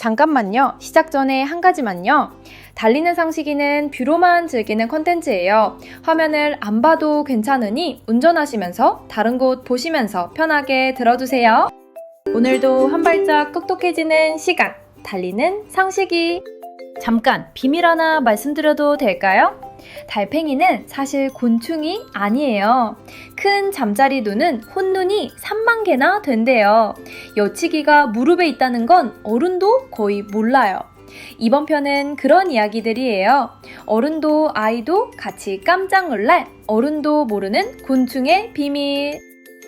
잠깐만요. 시작 전에 한 가지만요. 달리는 상식이는 뷰로만 즐기는 컨텐츠예요. 화면을 안 봐도 괜찮으니 운전하시면서 다른 곳 보시면서 편하게 들어주세요. 오늘도 한 발짝 똑똑해지는 시간, 달리는 상식이. 잠깐 비밀 하나 말씀드려도 될까요? 달팽이는 사실 곤충이 아니에요. 큰 잠자리 눈은 혼눈이 3만 개나 된대요. 여치기가 무릎에 있다는 건 어른도 거의 몰라요. 이번 편은 그런 이야기들이에요. 어른도 아이도 같이 깜짝 놀랄 어른도 모르는 곤충의 비밀.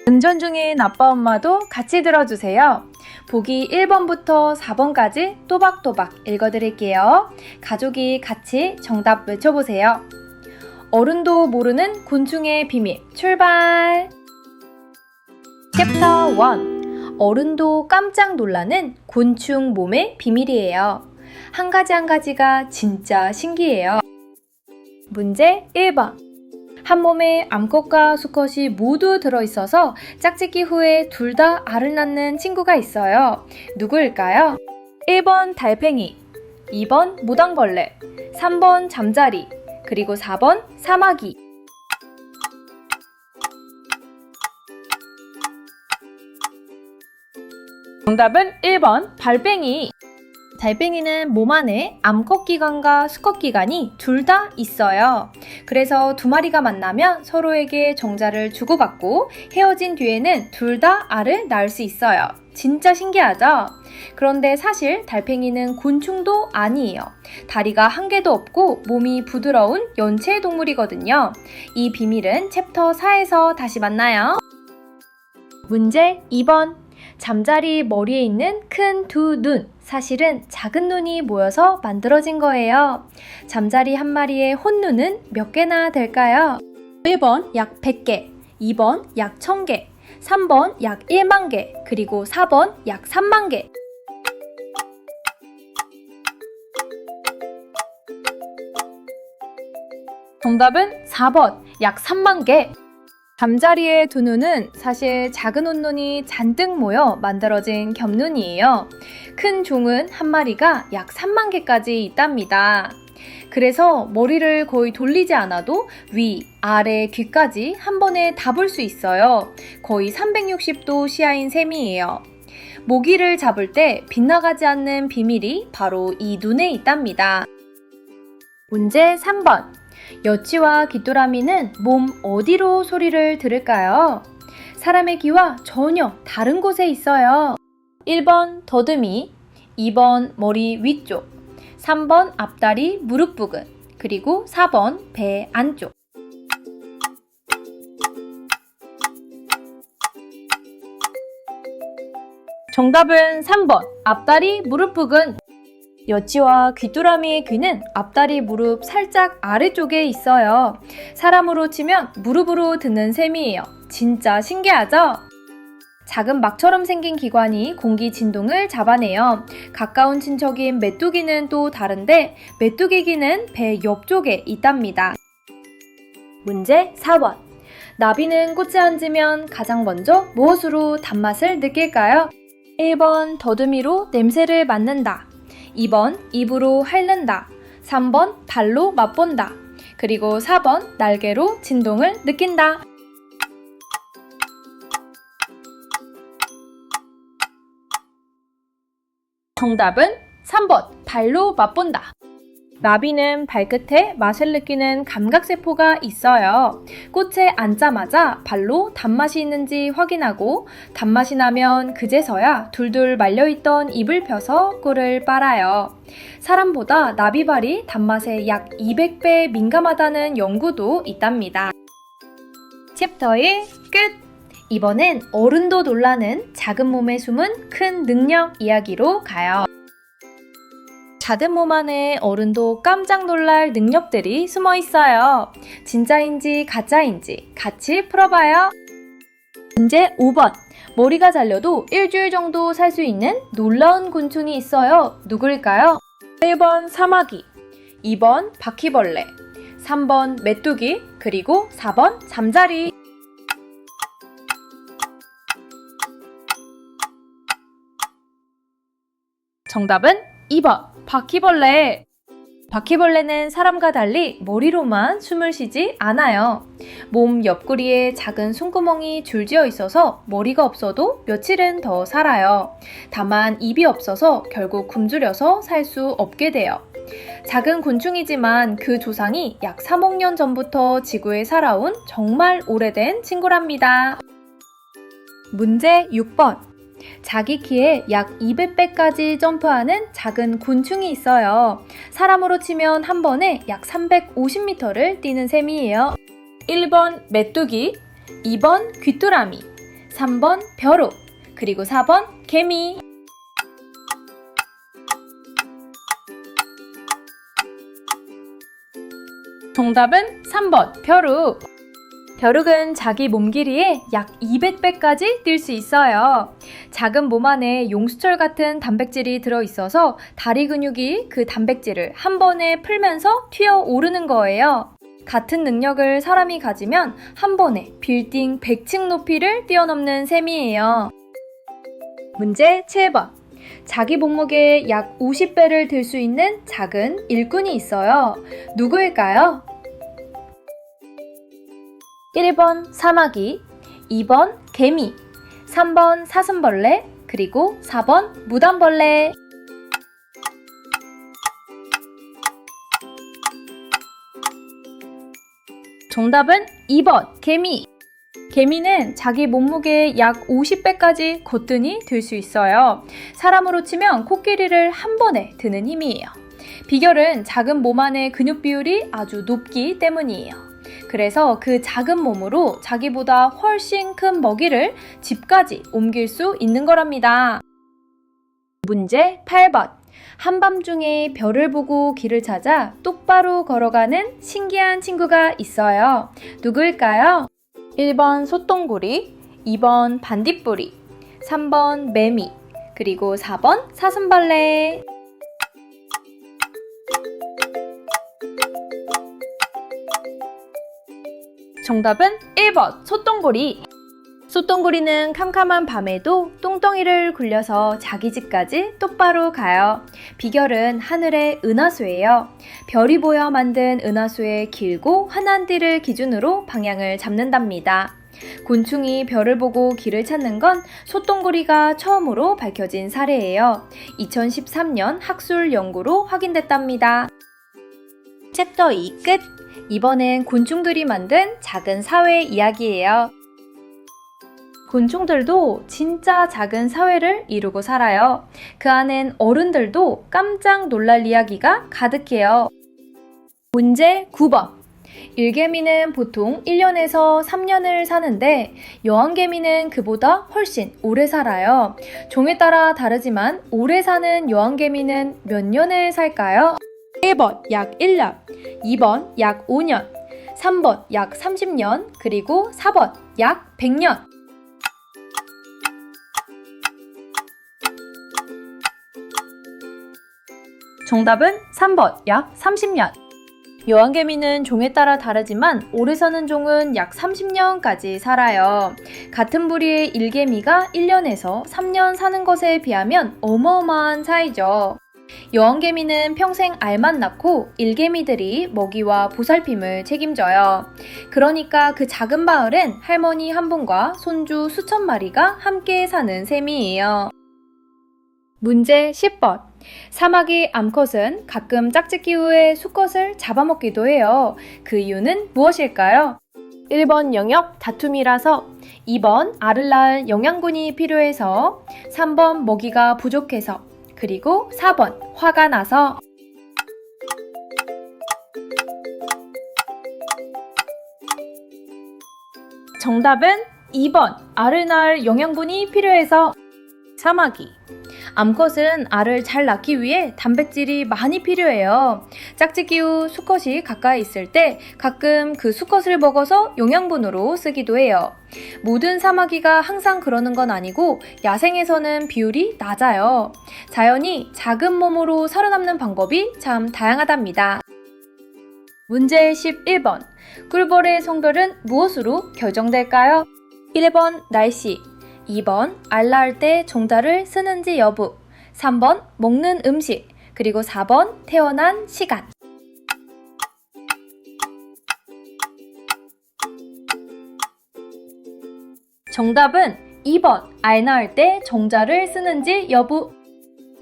운전 중인 아빠 엄마도 같이 들어주세요. 보기 1번부터 4번까지 또박또박 읽어드릴게요. 가족이 같이 정답 외쳐보세요. 어른도 모르는 곤충의 비밀 출발! 챕터 1. 어른도 깜짝 놀라는 곤충 몸의 비밀이에요. 한 가지 한 가지가 진짜 신기해요. 문제 1번. 한 몸에 암컷과 수컷이 모두 들어있어서 짝짓기 후에 둘 다 알을 낳는 친구가 있어요. 누구일까요? 1번 달팽이, 2번 무당벌레, 3번 잠자리, 그리고 4번 사마귀. 정답은 1번 달팽이. 달팽이는 몸 안에 암컷 기관과 수컷 기관이 둘 다 있어요. 그래서 두 마리가 만나면 서로에게 정자를 주고받고 헤어진 뒤에는 둘 다 알을 낳을 수 있어요. 진짜 신기하죠? 그런데 사실 달팽이는 곤충도 아니에요. 다리가 한 개도 없고 몸이 부드러운 연체 동물이거든요. 이 비밀은 챕터 4에서 다시 만나요. 문제 2번. 잠자리 머리에 있는 큰 두 눈, 사실은 작은 눈이 모여서 만들어진 거예요. 잠자리 한 마리의 혼눈은 몇 개나 될까요? 1번 약 100개, 2번 약 1000개, 3번 약 1만 개, 그리고 4번 약 3만 개. 정답은 4번 약 3만 개. 잠자리의 두 눈은 사실 작은 혼눈이 잔뜩 모여 만들어진 겹눈이에요. 큰 종은 한 마리가 약 3만 개까지 있답니다. 그래서 머리를 거의 돌리지 않아도 위, 아래, 귀까지 한 번에 다 볼 수 있어요. 거의 360도 시야인 셈이에요. 모기를 잡을 때 빗나가지 않는 비밀이 바로 이 눈에 있답니다. 문제 3번. 여치와 귀뚜라미는 몸 어디로 소리를 들을까요? 사람의 귀와 전혀 다른 곳에 있어요. 1번 더듬이, 2번 머리 위쪽, 3번 앞다리 무릎 부근, 그리고 4번 배 안쪽. 정답은 3번 앞다리 무릎 부근. 여치와 귀뚜라미의 귀는 앞다리 무릎 살짝 아래쪽에 있어요. 사람으로 치면 무릎으로 듣는 셈이에요. 진짜 신기하죠? 작은 막처럼 생긴 기관이 공기 진동을 잡아내요. 가까운 친척인 메뚜기는 또 다른데 메뚜기 귀는 배 옆쪽에 있답니다. 문제 4번. 나비는 꽃에 앉으면 가장 먼저 무엇으로 단맛을 느낄까요? 1번 더듬이로 냄새를 맡는다. 2번 입으로 핥는다. 3번 발로 맛본다. 그리고 4번 날개로 진동을 느낀다. 정답은 3번 발로 맛본다. 나비는 발끝에 맛을 느끼는 감각세포가 있어요. 꽃에 앉자마자 발로 단맛이 있는지 확인하고 단맛이 나면 그제서야 둘둘 말려있던 입을 펴서 꿀을 빨아요. 사람보다 나비발이 단맛에 약 200배 민감하다는 연구도 있답니다. 챕터 1 끝! 이번엔 어른도 놀라는 작은 몸에 숨은 큰 능력 이야기로 가요. 작은 몸 안에 어른도 깜짝 놀랄 능력들이 숨어 있어요. 진짜인지 가짜인지 같이 풀어봐요. 문제 5번. 머리가 잘려도 일주일 정도 살 수 있는 놀라운 곤충이 있어요. 누구일까요? 1번 사마귀, 2번 바퀴벌레, 3번 메뚜기, 그리고 4번 잠자리. 정답은 2번 바퀴벌레. 바퀴벌레는 사람과 달리 머리로만 숨을 쉬지 않아요. 몸 옆구리에 작은 숨구멍이 줄지어 있어서 머리가 없어도 며칠은 더 살아요. 다만 입이 없어서 결국 굶주려서 살 수 없게 돼요. 작은 곤충이지만 그 조상이 약 3억 년 전부터 지구에 살아온 정말 오래된 친구랍니다. 문제 6번. 자기 키의 약 200배까지 점프하는 작은 곤충이 있어요. 사람으로 치면 한 번에 약 350m를 뛰는 셈이에요. 1번 메뚜기, 2번 귀뚜라미, 3번 벼룩, 그리고 4번 개미. 정답은 3번 벼룩. 벼룩은 자기 몸 길이의 약 200배까지 뛸 수 있어요. 작은 몸 안에 용수철 같은 단백질이 들어있어서 다리 근육이 그 단백질을 한 번에 풀면서 튀어오르는 거예요. 같은 능력을 사람이 가지면 한 번에 빌딩 100층 높이를 뛰어넘는 셈이에요. 문제 7번. 자기 몸무게의 약 50배를 들 수 있는 작은 일꾼이 있어요. 누구일까요? 1번 사마귀, 2번 개미, 3번 사슴벌레, 그리고 4번 무단벌레. 정답은 2번 개미. 개미는 자기 몸무게의 약 50배까지 거뜬히 들 수 있어요. 사람으로 치면 코끼리를 한 번에 드는 힘이에요. 비결은 작은 몸 안의 근육 비율이 아주 높기 때문이에요. 그래서 그 작은 몸으로 자기보다 훨씬 큰 먹이를 집까지 옮길 수 있는 거랍니다. 문제 8번. 한밤중에 별을 보고 길을 찾아 똑바로 걸어가는 신기한 친구가 있어요. 누구일까요? 1번 소똥구리, 2번 반딧불이, 3번 매미, 그리고 4번 사슴벌레. 정답은 1번 소똥구리. 소똥구리는 캄캄한 밤에도 똥덩이를 굴려서 자기 집까지 똑바로 가요. 비결은 하늘의 은하수예요. 별이 보여 만든 은하수의 길고 환한 띠를 기준으로 방향을 잡는답니다. 곤충이 별을 보고 길을 찾는 건 소똥구리가 처음으로 밝혀진 사례예요. 2013년 학술 연구로 확인됐답니다. 챕터 2 끝! 이번엔 곤충들이 만든 작은 사회 이야기예요. 곤충들도 진짜 작은 사회를 이루고 살아요. 그 안엔 어른들도 깜짝 놀랄 이야기가 가득해요. 문제 9번. 일개미는 보통 1년에서 3년을 사는데 여왕개미는 그보다 훨씬 오래 살아요. 종에 따라 다르지만 오래 사는 여왕개미는 몇 년을 살까요? 1번 약 1년, 2번 약 5년, 3번 약 30년, 그리고 4번 약 100년. 정답은 3번 약 30년. 여왕개미는 종에 따라 다르지만 오래 사는 종은 약 30년까지 살아요. 같은 부리의 일개미가 1년에서 3년 사는 것에 비하면 어마어마한 차이죠. 여왕개미는 평생 알만 낳고 일개미들이 먹이와 보살핌을 책임져요. 그러니까 그 작은 마을엔 할머니 한 분과 손주 수천 마리가 함께 사는 셈이에요. 문제 10번. 사마귀 암컷은 가끔 짝짓기 후에 수컷을 잡아먹기도 해요. 그 이유는 무엇일까요? 1번 영역 다툼이라서, 2번 알을 낳을 영양분이 필요해서, 3번 먹이가 부족해서, 그리고 4번 화가 나서. 정답은 2번 알을 낳을 영양분이 필요해서. 사마귀 암컷은 알을 잘 낳기 위해 단백질이 많이 필요해요. 짝짓기 후 수컷이 가까이 있을 때 가끔 그 수컷을 먹어서 영양분으로 쓰기도 해요. 모든 사마귀가 항상 그러는 건 아니고 야생에서는 비율이 낮아요. 자연이 작은 몸으로 살아남는 방법이 참 다양하답니다. 문제 11번. 꿀벌의 성별은 무엇으로 결정될까요? 1번 날씨, 2번 알 낳을 때 종자를 쓰는지 여부, 3번 먹는 음식, 그리고 4번 태어난 시간. 정답은 2번 알 낳을 때 정자를 쓰는지 여부.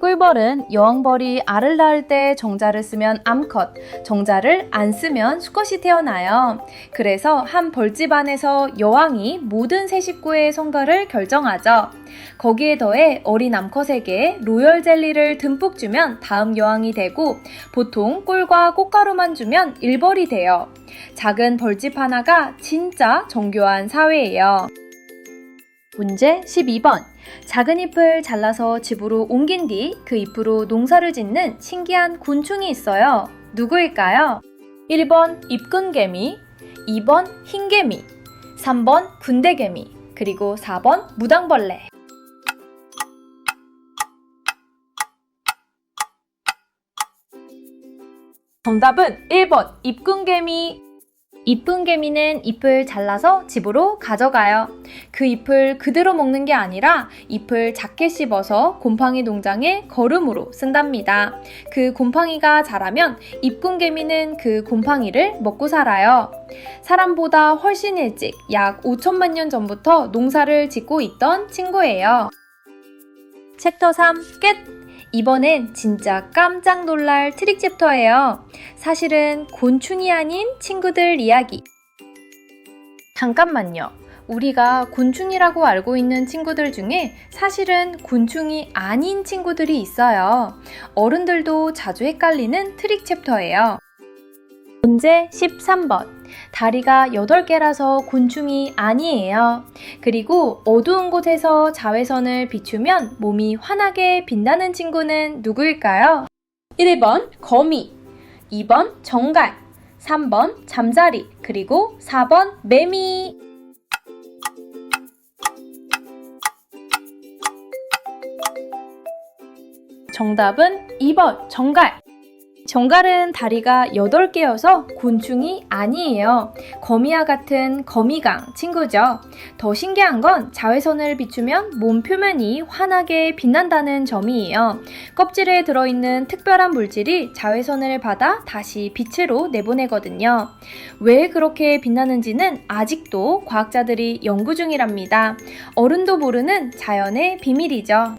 꿀벌은 여왕벌이 알을 낳을 때 정자를 쓰면 암컷, 정자를 안 쓰면 수컷이 태어나요. 그래서 한 벌집 안에서 여왕이 모든 새 식구의 성별을 결정하죠. 거기에 더해 어린 암컷에게 로열 젤리를 듬뿍 주면 다음 여왕이 되고, 보통 꿀과 꽃가루만 주면 일벌이 돼요. 작은 벌집 하나가 진짜 정교한 사회예요. 문제 12번. 작은 잎을 잘라서 집으로 옮긴 뒤 그 잎으로 농사를 짓는 신기한 곤충이 있어요. 누구일까요? 1번 잎근개미, 2번 흰개미, 3번 군대개미, 그리고 4번 무당벌레. 정답은 1번 잎근개미. 잎근개미는 잎을 잘라서 집으로 가져가요. 그 잎을 그대로 먹는 게 아니라 잎을 작게 씹어서 곰팡이 농장에 거름으로 쓴답니다. 그 곰팡이가 자라면 잎근개미는 그 곰팡이를 먹고 살아요. 사람보다 훨씬 일찍 약 5천만 년 전부터 농사를 짓고 있던 친구예요. 챕터 3 끝! 이번엔 진짜 깜짝 놀랄 트릭 챕터예요. 사실은 곤충이 아닌 친구들 이야기. 잠깐만요. 우리가 곤충이라고 알고 있는 친구들 중에 사실은 곤충이 아닌 친구들이 있어요. 어른들도 자주 헷갈리는 트릭 챕터예요. 문제 13번. 다리가 8개라서 곤충이 아니에요. 그리고 어두운 곳에서 자외선을 비추면 몸이 환하게 빛나는 친구는 누구일까요? 1번 거미, 2번 정갈, 3번 잠자리, 그리고 4번 매미. 정답은 2번 정갈. 정갈은 다리가 8개여서 곤충이 아니에요. 거미와 같은 거미강 친구죠. 더 신기한 건 자외선을 비추면 몸 표면이 환하게 빛난다는 점이에요. 껍질에 들어있는 특별한 물질이 자외선을 받아 다시 빛으로 내보내거든요. 왜 그렇게 빛나는지는 아직도 과학자들이 연구 중이랍니다. 어른도 모르는 자연의 비밀이죠.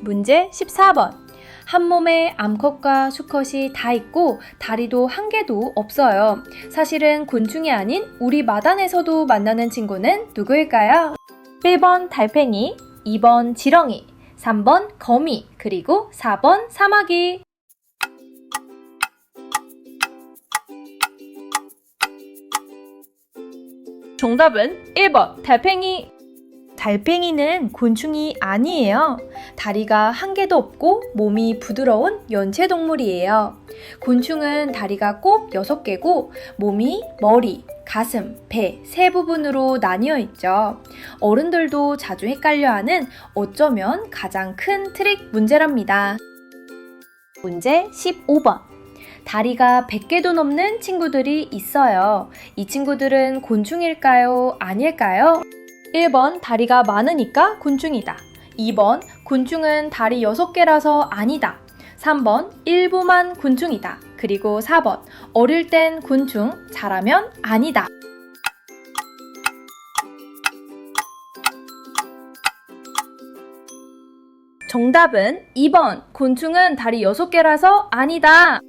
문제 14번. 한 몸에 암컷과 수컷이 다 있고 다리도 한 개도 없어요. 사실은 곤충이 아닌 우리 마단에서도 만나는 친구는 누구일까요? 1번 달팽이, 2번 지렁이, 3번 거미, 그리고 4번 사마귀. 정답은 1번 달팽이. 달팽이는 곤충이 아니에요. 다리가 한 개도 없고 몸이 부드러운 연체동물이에요. 곤충은 다리가 꼭 6개고 몸이 머리, 가슴, 배 세 부분으로 나뉘어 있죠. 어른들도 자주 헷갈려하는 어쩌면 가장 큰 트릭 문제랍니다. 문제 15번. 다리가 100개도 넘는 친구들이 있어요. 이 친구들은 곤충일까요? 아닐까요? 1번 다리가 많으니까 곤충이다. 2번 곤충은 다리 6개라서 아니다. 3번 일부만 곤충이다. 그리고 4번 어릴 땐 곤충, 자라면 아니다. 정답은 2번 곤충은 다리 6개라서 아니다.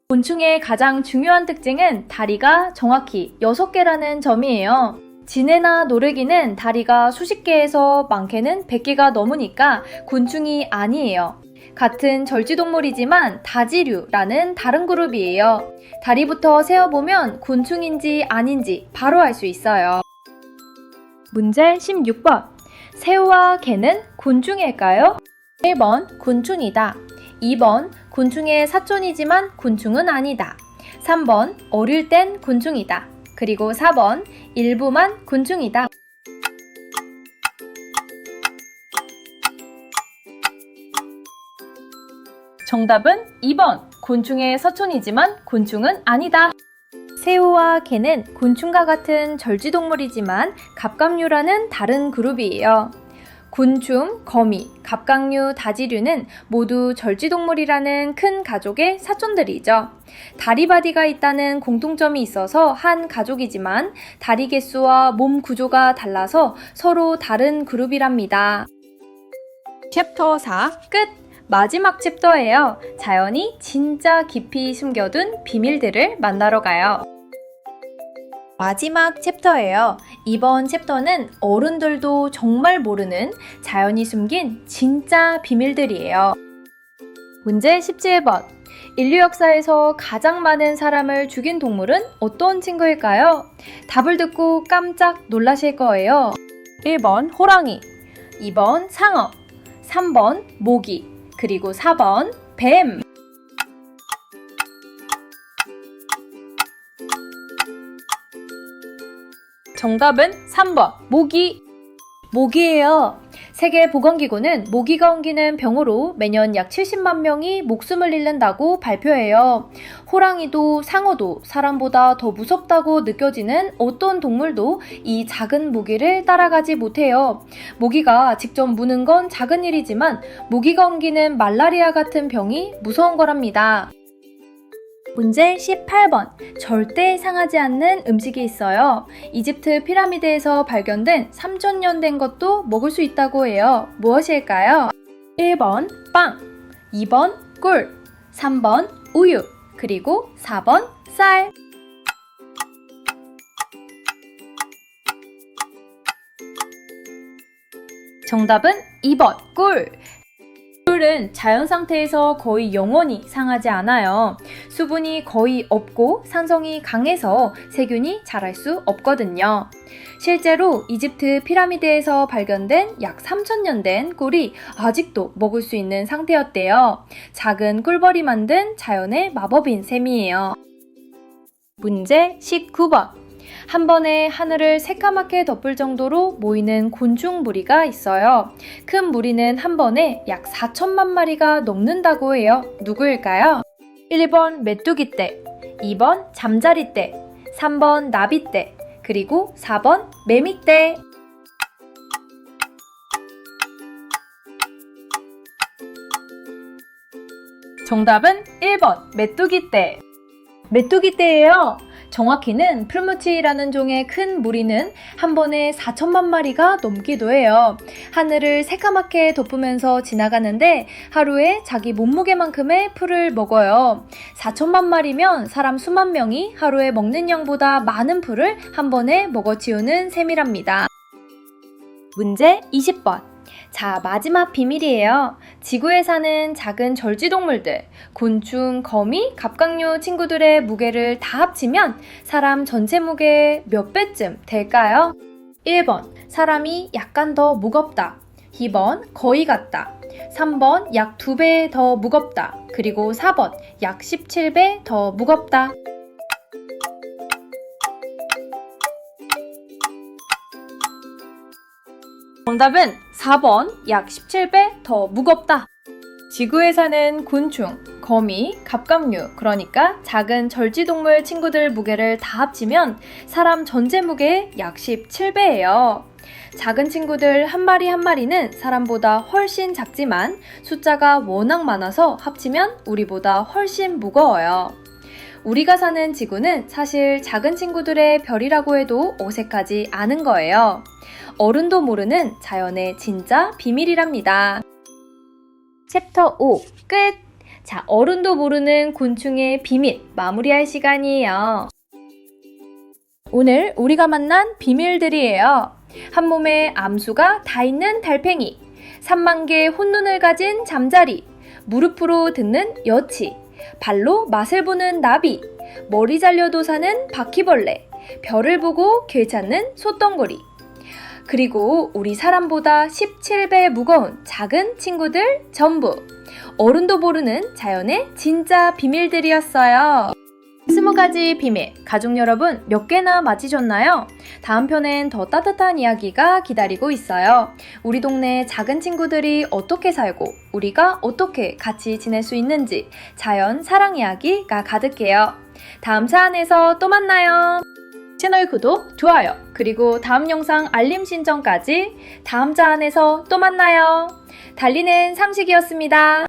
곤충의 가장 중요한 특징은 다리가 정확히 6개라는 점이에요. 지네나 노르기는 다리가 수십 개에서 많게는 100개가 넘으니까 곤충이 아니에요. 같은 절지동물이지만 다지류라는 다른 그룹이에요. 다리부터 세어보면 곤충인지 아닌지 바로 알 수 있어요. 문제 16번. 새우와 개는 곤충일까요? 1번 곤충이다. 2번 곤충의 사촌이지만 곤충은 아니다. 3번 어릴 땐 곤충이다. 그리고 4번 일부만 곤충이다. 정답은 2번 곤충의 사촌이지만 곤충은 아니다. 새우와 개는 곤충과 같은 절지동물이지만 갑각류라는 다른 그룹이에요. 곤충, 거미, 갑각류, 다지류는 모두 절지동물이라는 큰 가족의 사촌들이죠. 다리바디가 있다는 공통점이 있어서 한 가족이지만 다리 개수와 몸 구조가 달라서 서로 다른 그룹이랍니다. 챕터 4 끝! 마지막 챕터예요. 자연이 진짜 깊이 숨겨둔 비밀들을 만나러 가요. 마지막 챕터예요. 이번 챕터는 어른들도 정말 모르는 자연이 숨긴 진짜 비밀들이에요. 문제 17번. 인류 역사에서 가장 많은 사람을 죽인 동물은 어떤 친구일까요? 답을 듣고 깜짝 놀라실 거예요. 1번 호랑이, 2번 상어, 3번 모기, 그리고 4번 뱀. 정답은 3번 모기. 모기예요. 세계보건기구는 모기가 옮기는 병으로 매년 약 70만 명이 목숨을 잃는다고 발표해요. 호랑이도 상어도 사람보다 더 무섭다고 느껴지는 어떤 동물도 이 작은 모기를 따라가지 못해요. 모기가 직접 무는 건 작은 일이지만 모기가 옮기는 말라리아 같은 병이 무서운 거랍니다. 문제 18번. 절대 상하지 않는 음식이 있어요. 이집트 피라미드에서 발견된 3000년 된 것도 먹을 수 있다고 해요. 무엇일까요? 1번 빵, 2번 꿀, 3번 우유, 그리고 4번 쌀. 정답은 2번 꿀. 꿀은 자연 상태에서 거의 영원히 상하지 않아요. 수분이 거의 없고 산성이 강해서 세균이 자랄 수 없거든요. 실제로 이집트 피라미드에서 발견된 약 3000년 된 꿀이 아직도 먹을 수 있는 상태였대요. 작은 꿀벌이 만든 자연의 마법인 셈이에요. 문제 19번. 한 번에 하늘을 새까맣게 덮을 정도로 모이는 곤충 무리가 있어요. 큰 무리는 한 번에 약 4천만 마리가 넘는다고 해요. 누구일까요? 1번 메뚜기떼, 2번 잠자리떼, 3번 나비떼, 그리고 4번 매미떼. 정답은 1번 메뚜기떼. 메뚜기떼예요. 정확히는 플무치라는 종의 큰 무리는 한 번에 4천만 마리가 넘기도 해요. 하늘을 새까맣게 덮으면서 지나가는데 하루에 자기 몸무게만큼의 풀을 먹어요. 4천만 마리면 사람 수만 명이 하루에 먹는 양보다 많은 풀을 한 번에 먹어치우는 셈이랍니다. 문제 20번. 자, 마지막 비밀이에요. 지구에 사는 작은 절지동물들, 곤충, 거미, 갑각류 친구들의 무게를 다 합치면 사람 전체 무게 몇 배쯤 될까요? 1번, 사람이 약간 더 무겁다. 2번, 거의 같다. 3번, 약 2배 더 무겁다. 그리고 4번, 약 17배 더 무겁다. 정답은 4번, 약 17배 더 무겁다. 지구에 사는 곤충, 거미, 갑각류, 그러니까 작은 절지동물 친구들 무게를 다 합치면 사람 전체 무게의 약 17배예요. 작은 친구들 한 마리 한 마리는 사람보다 훨씬 작지만 숫자가 워낙 많아서 합치면 우리보다 훨씬 무거워요. 우리가 사는 지구는 사실 작은 친구들의 별이라고 해도 어색하지 않은 거예요. 어른도 모르는 자연의 진짜 비밀이랍니다. 챕터 5 끝! 자, 어른도 모르는 곤충의 비밀 마무리할 시간이에요. 오늘 우리가 만난 비밀들이에요. 한 몸에 암수가 다 있는 달팽이, 3만 개의 혼눈을 가진 잠자리, 무릎으로 듣는 여치, 발로 맛을 보는 나비, 머리 잘려도 사는 바퀴벌레, 별을 보고 길 찾는 소똥구리, 그리고 우리 사람보다 17배 무거운 작은 친구들 전부 어른도 모르는 자연의 진짜 비밀들이었어요. 20가지 비밀, 가족 여러분 몇 개나 맞히셨나요? 다음 편엔 더 따뜻한 이야기가 기다리고 있어요. 우리 동네 작은 친구들이 어떻게 살고 우리가 어떻게 같이 지낼 수 있는지 자연 사랑 이야기가 가득해요. 다음 사안에서 또 만나요. 채널 구독, 좋아요, 그리고 다음 영상 알림 신청까지 다음 자 안에서 또 만나요. 달리는 상식이었습니다.